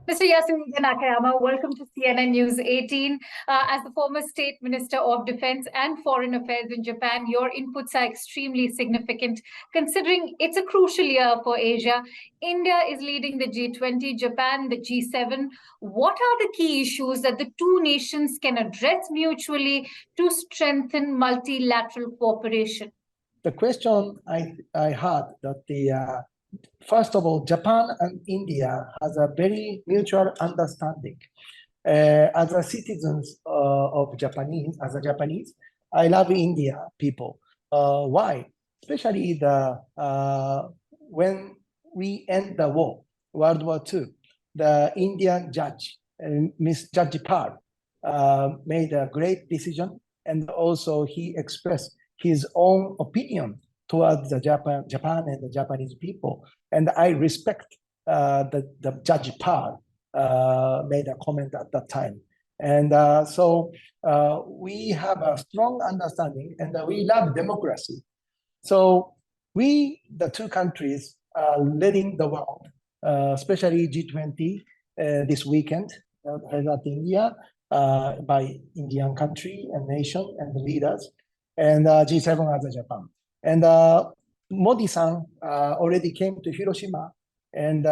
Mr. Yasuhide Nakayama, welcome to CNN News 18. As the former State Minister of Defense and Foreign Affairs in Japan, your inputs are extremely significant, considering it's a crucial year for Asia. India is leading the G20, Japan the G7. What are the key issues that the two nations can address mutually to strengthen multilateral cooperation? The question I had that first of all, Japan and India has a very mutual understanding. As a citizens of Japanese, I love India people. Why? Especially when we end the war, World War II, the Indian judge, Miss Judge Pal, made a great decision, and also he expressed his own opinion towards the Japan and the Japanese people. And I respect the Judge Pal made a comment at that time. And so we have a strong understanding, and we love democracy. So we, the two countries, are leading the world, especially G20 this weekend held at India by Indian country and nation and the leaders, and G7 as a Japan. And Modi-san already came to Hiroshima, and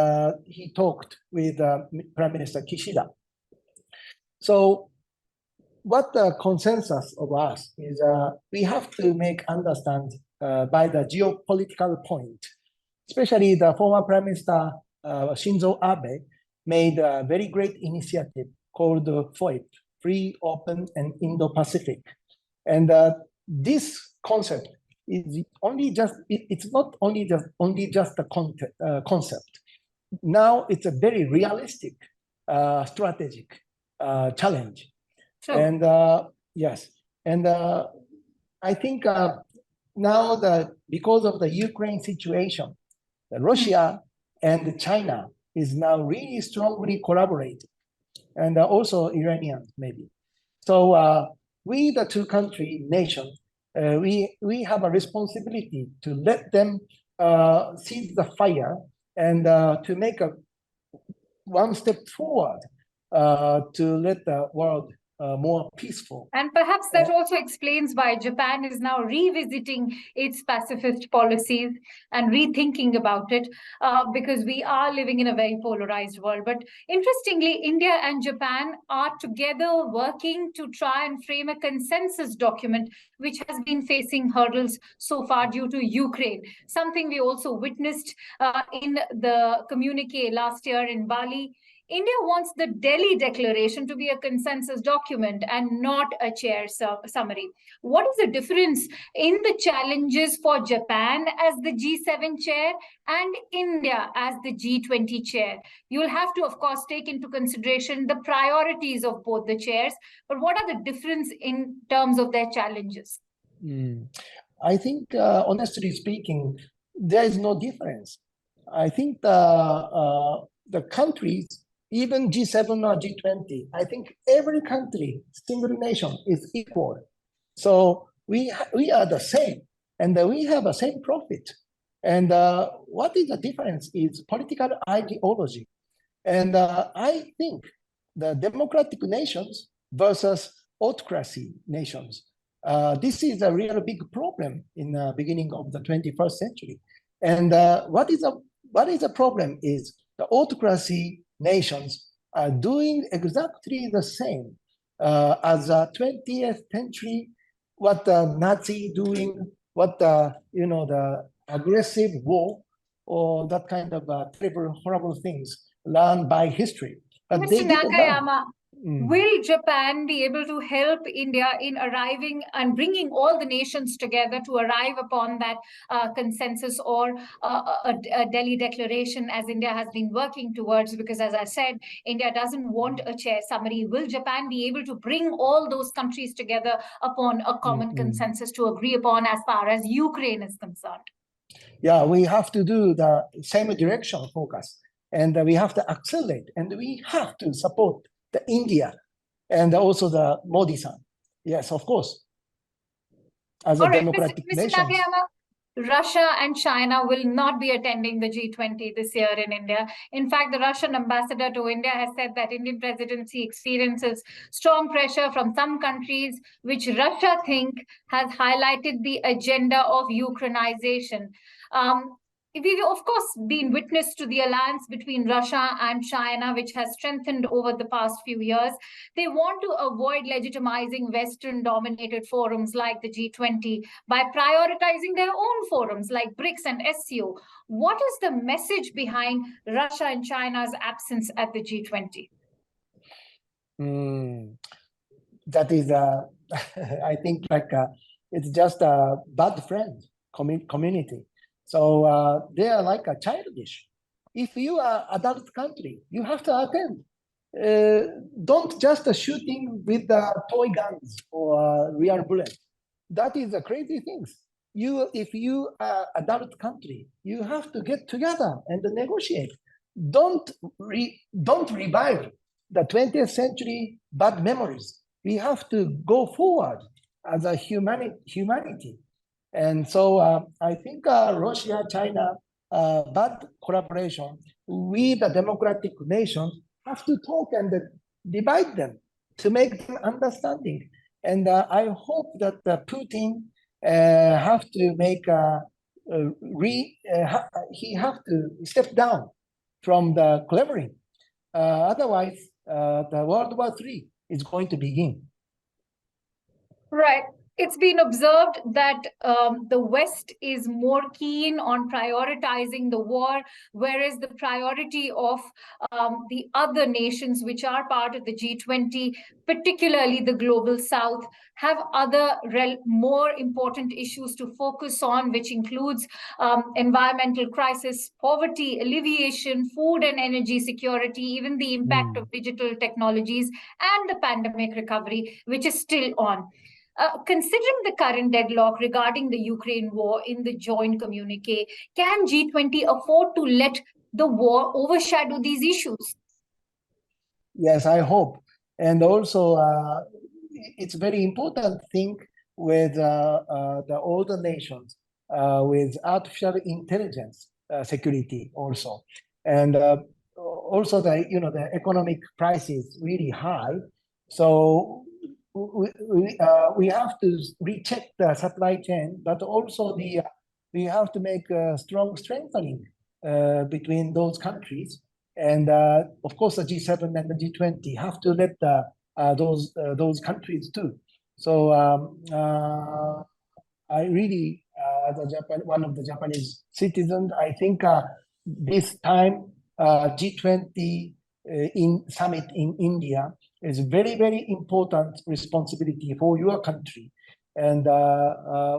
he talked with Prime Minister Kishida. So what the consensus of us is, we have to make understand by the geopolitical point, especially the former Prime Minister Shinzo Abe made a very great initiative called FOIP, Free, Open, and Indo-Pacific. And this concept is it's not only just a concept. Now it's a very realistic strategic challenge. Sure. And yes, and I think now because of the Ukraine situation, Russia and China is now really strongly collaborating, and also Iranians maybe. So we, the two nations, we have a responsibility to let them seize the fire and to make one step forward to let the world more peaceful. And perhaps that also explains why Japan is now revisiting its pacifist policies and rethinking about it, because we are living in a very polarized world. But interestingly, India and Japan are together working to try and frame a consensus document which has been facing hurdles so far due to Ukraine, something we also witnessed in the communique last year in Bali. India wants the Delhi Declaration to be a consensus document and not a chair summary. What is the difference in the challenges for Japan as the G7 chair and India as the G20 chair? You'll have to, of course, take into consideration the priorities of both the chairs, but what are the difference in terms of their challenges? I think, honestly speaking, there is no difference. I think the countries, even G7 or G20, I think every country, single nation is equal. So we are the same, and we have the same profit. And what is the difference is political ideology. And I think the democratic nations versus autocracy nations, this is a real big problem in the beginning of the 21st century. And what is the problem is the autocracy nations are doing exactly the same as the 20th century, what the Nazi doing, what the aggressive war, or that kind of terrible, horrible things learned by history. But Mr. Nakayama, will Japan be able to help India in arriving and bringing all the nations together to arrive upon that consensus or a Delhi Declaration, as India has been working towards? Because as I said, India doesn't want a chair summary. Will Japan be able to bring all those countries together upon a common consensus to agree upon as far as Ukraine is concerned? Yeah, we have to do the same direction focus, and we have to accelerate, and we have to support the India and also the Modi-san. Yes, of course. As a democratic nation. Nakayama, Russia and China will not be attending the G20 this year in India. In fact, the Russian ambassador to India has said that Indian presidency experiences strong pressure from some countries, which Russia think has highlighted the agenda of Ukrainization. Um, We've, of course, been witness to the alliance between Russia and China, which has strengthened over the past few years. They want to avoid legitimizing Western dominated forums like the G20 by prioritizing their own forums like BRICS and SCO. What is the message behind Russia and China's absence at the G20? That is, I think, it's just a bad friend community. So they are like a childish. If you are adult country, you have to attend. Don't just shooting with toy guns or real bullets. That is a crazy things. If you are adult country, you have to get together and negotiate. Don't revive the 20th century bad memories. We have to go forward as a humanity. And so I think Russia, China, bad collaboration, we, the democratic nations, have to talk and divide them to make them understanding. And I hope that Putin have to make he have to step down from the collaborating. Otherwise, the World War III is going to begin. Right. It's been observed that the West is more keen on prioritizing the war, whereas the priority of the other nations which are part of the G20, particularly the Global South, have other more important issues to focus on, which includes environmental crisis, poverty alleviation, food and energy security, even the impact of digital technologies, and the pandemic recovery, which is still on. Considering the current deadlock regarding the Ukraine war in the joint communique, can G20 afford to let the war overshadow these issues? Yes, I hope. And also, it's very important thing with the older nations, with artificial intelligence security also. And also the economic price is really high. So we have to recheck the supply chain, but also we have to make a strong strengthening between those countries. And of course, the G7 and the G20 have to let those countries too. So I really, as one of the Japanese citizens, I think this time G20 in summit in India is very, very important responsibility for your country. And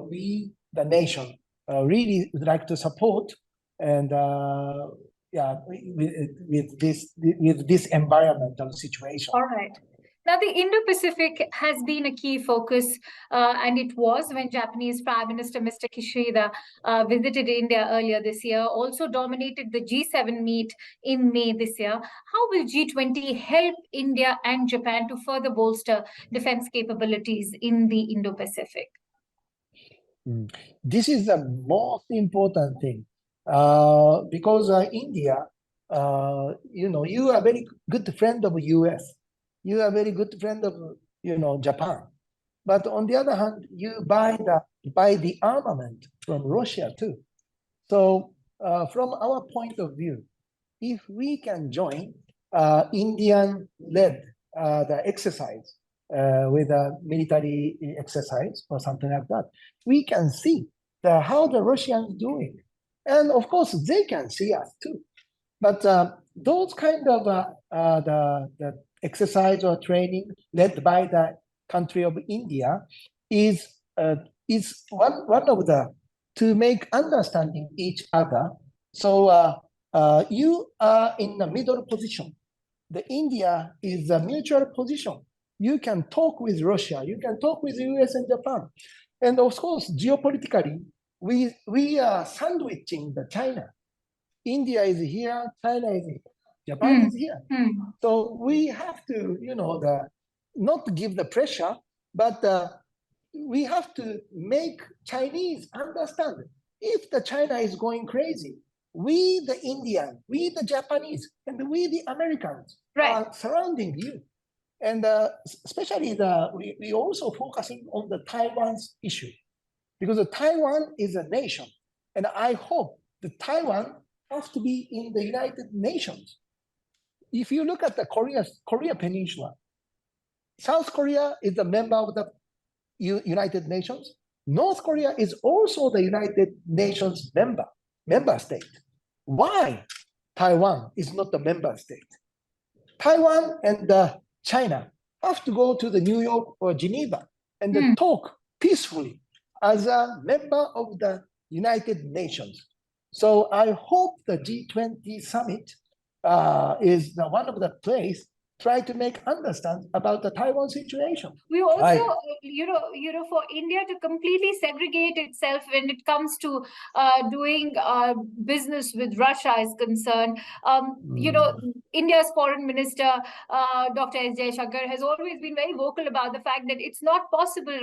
we, the nation, really would like to support and with this environmental situation. All right. Now, the Indo-Pacific has been a key focus, and it was when Japanese Prime Minister Mr. Kishida visited India earlier this year, also dominated the G7 meet in May this year. How will G20 help India and Japan to further bolster defense capabilities in the Indo-Pacific? This is the most important thing because India, you are a very good friend of US. You are a very good friend of Japan, but on the other hand, you buy the armament from Russia too. So from our point of view, if we can join Indian-led the exercise with a military exercise or something like that, we can see how the Russians doing, and of course they can see us too. But those kind of the exercise or training led by the country of India is one of the to make understanding each other. So you are in the middle position. The India is a mutual position. You can talk with Russia. You can talk with US and Japan, and of course geopolitically we are sandwiching the China. India is here, China is here, Japan is here. So we have to, not give the pressure, but we have to make Chinese understand if the China is going crazy, we the Indian, we the Japanese, and we the Americans are surrounding you. And especially we also focusing on the Taiwan's issue, because Taiwan is a nation, and I hope the Taiwan has to be in the United Nations. If you look at the Korea Peninsula, South Korea is a member of the United Nations. North Korea is also the United Nations member state. Why Taiwan is not a member state? Taiwan and China have to go to the New York or Geneva and talk peacefully as a member of the United Nations. So I hope the G20 summit is one of the place try to make understand about the Taiwan situation. We also, for India to completely segregate itself when it comes to doing business with Russia is concerned. India's foreign minister, Dr. S. Jaishankar, has always been very vocal about the fact that it's not possible.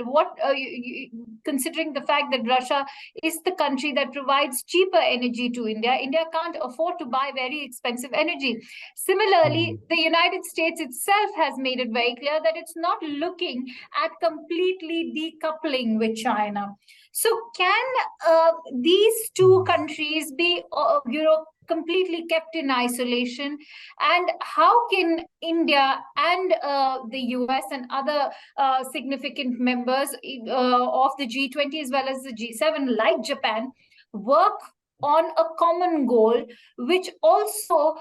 Considering the fact that Russia is the country that provides cheaper energy to India, India can't afford to buy very expensive energy. Similarly, the United States itself has made it very clear that it's not looking at completely decoupling with China. So can these two countries be, completely kept in isolation? And how can India and the US and other significant members of the G20 as well as the G7, like Japan, work on a common goal, which also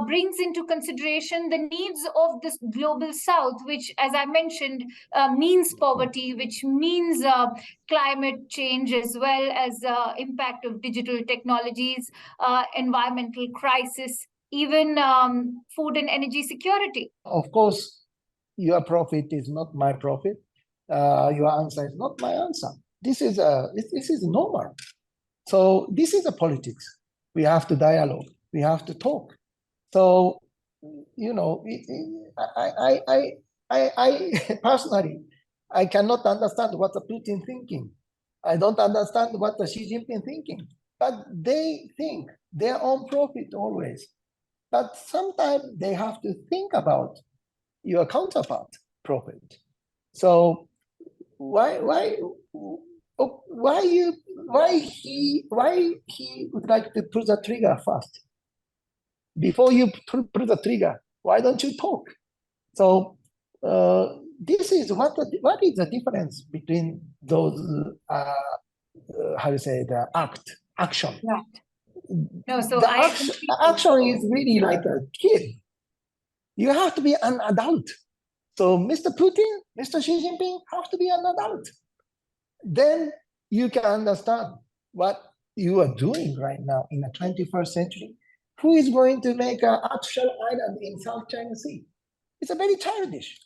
brings into consideration the needs of this global south, which, as I mentioned, means poverty, which means climate change, as well as impact of digital technologies, environmental crisis, even food and energy security? Of course, your profit is not my profit. Your answer is not my answer. This is normal. So this is a politics. We have to dialogue. We have to talk. So, I personally, I cannot understand what the Putin thinking. I don't understand what the Xi Jinping thinking. But they think their own profit always. But sometimes they have to think about your counterpart profit. So why he would like to pull the trigger first? Before you pull the trigger, why don't you talk? So this is what is the difference between those action. Right. No, so the action is really like a kid. You have to be an adult. So Mr. Putin, Mr. Xi Jinping have to be an adult. Then you can understand what you are doing right now in the 21st century. Who is going to make an artificial island in South China Sea? It's a very childish.